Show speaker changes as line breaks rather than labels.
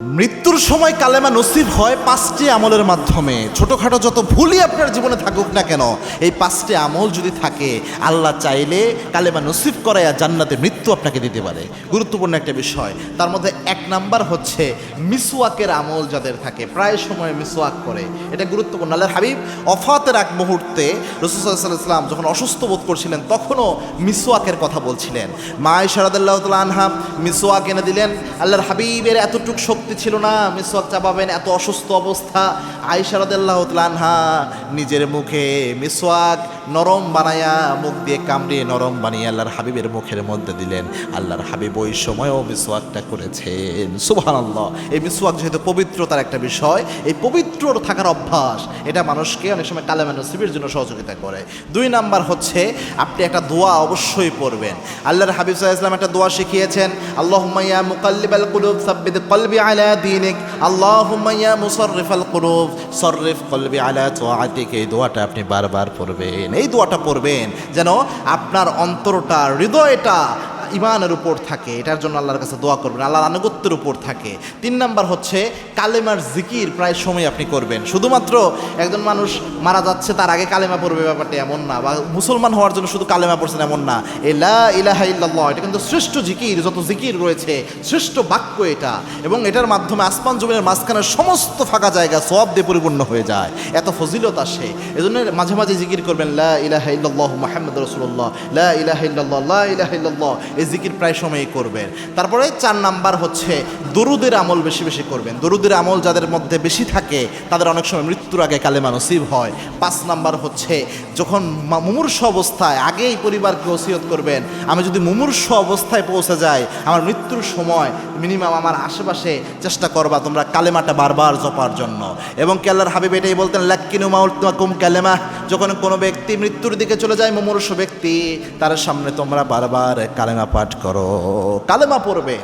মৃত্যুর সময় কালেমা নসিব হয় পাঁচটি আমলের মাধ্যমে। ছোটোখাটো যত ভুলই আপনার জীবনে থাকুক না কেন, এই পাঁচটি আমল যদি থাকে, আল্লাহ চাইলে কালেমা নসিব করাইয়া জান্নাতে মৃত্যু আপনাকে দিতে পারে। গুরুত্বপূর্ণ একটা বিষয়। তার মধ্যে এক নাম্বার হচ্ছে মিসওয়াকের আমল যাদের থাকে, প্রায় সময় মিসওয়াক করে, এটা গুরুত্বপূর্ণ। আল্লাহর হাবিব অফাতের এক মুহূর্তে রাসূল সাল্লাল্লাহু আলাইহি ওয়াসাল্লাম যখন অসুস্থ বোধ করছিলেন, তখনও মিসওয়াকের কথা বলছিলেন। মা আয়েশা রাদিয়াল্লাহু তাআলা আনহা মিসওয়াক এনে দিলেন। আল্লাহর হাবিবের এতটুকু শক্তি ছিল না মিসওয়াক চাবাবেন, এত অসুস্থ অবস্থা। আয়েশা রাদিয়াল্লাহু তাআলা আনহা নিজের মুখে মিসওয়াক নরম বানায়া, মুখ দিয়ে কামড়িয়ে নরম বানিয়ে আল্লাহর হাবিবের মুখের মধ্যে দিলেন। আল্লাহর হাবিব ওই সময়ও মিসওয়াকটা করেছেন। সুবহানাল্লাহ। এই মিসওয়াক যেহেতু পবিত্রতার একটা বিষয়, এই পবিত্র থাকার অভ্যাস এটা মানুষকে অনেক সময় কালেমা নসিবের জন্য সহযোগিতা করে। দুই নাম্বার হচ্ছে আপনি একটা দোয়া অবশ্যই পড়বেন। আল্লাহর হাবিব সাল্লাল্লাহু আলাইহি ওয়াসাল্লাম একটা দোয়া শিখিয়েছেন, আল্লাহুম্মা ইয়া মুকাল্লিবাল কুলুব সাব্বিত কলবি আলা দীনিক, আল্লাহুম্মা ইয়া মুসাররিফাল কুলুব সররিফ কলবি আলা তাআতিক। এই দোয়াটা আপনি বারবার পড়বেন। এই দোয়াটা পড়বেন যেন আপনার অন্তরটা, হৃদয়টা ইমানের উপর থাকে। এটার জন্য আল্লাহর কাছে দোয়া করবেন, আল্লাহর আনুগত্যের উপর থাকে। তিন নাম্বার হচ্ছে কালেমার জিকির প্রায় সময় আপনি করবেন। শুধুমাত্র একজন মানুষ মারা যাচ্ছে তার আগে কালেমা পড়বে, ব্যাপারটা এমন না। বা মুসলমান হওয়ার জন্য শুধু কালেমা পড়ছেন এমন না। এই লা ইলাহা ইল্লাল্লাহ এটা কিন্তু শ্রেষ্ঠ জিকির, যত জিকির রয়েছে শ্রেষ্ঠ বাক্য এটা। এবং এটার মাধ্যমে আসমান জমিনের মাঝখানের সমস্ত ফাঁকা জায়গা সওয়াব দিয়ে পরিপূর্ণ হয়ে যায়, এত ফজিলত আসে। এজন্য মাঝে মাঝে জিকির করবেন, লা ইলাহা ইল্লাল্লাহু মুহাম্মাদুর রাসূলুল্লাহ, লা ইলাহা ইল্লাল্লাহ, লা ইলাহা ইল্লাল্লাহ। এই জিকির প্রায় সময়ই করবেন। তারপরে চার নাম্বার হচ্ছে দরুদের আমল বেশি বেশি করবেন। দরুদের আমল যাদের মধ্যে বেশি থাকে তাদের অনেক সময় মৃত্যুর আগে কালেমা নসিব হয়। পাঁচ নাম্বার হচ্ছে যখন মুমূর্ষু অবস্থায় আগেই পরিবারকে ওসিয়ত করবেন, আমি যদি মুমূর্ষু অবস্থায় পৌঁছে যাই, আমার মৃত্যুর সময় মিনিমাম আমার আশেপাশে চেষ্টা করবা তোমরা কালেমাটা বারবার জপার জন্য। এবং আল্লাহর হাবিব এটাই বলতেন, লাক্কিনু মাউতাকুম কালেমা, যখন কোনো ব্যক্তি মৃত্যুর দিকে চলে যায়, মুমূর্ষু ব্যক্তি, তার সামনে তোমরা বারবার কালেমা পাঠ করো, কালেমা পড়বে।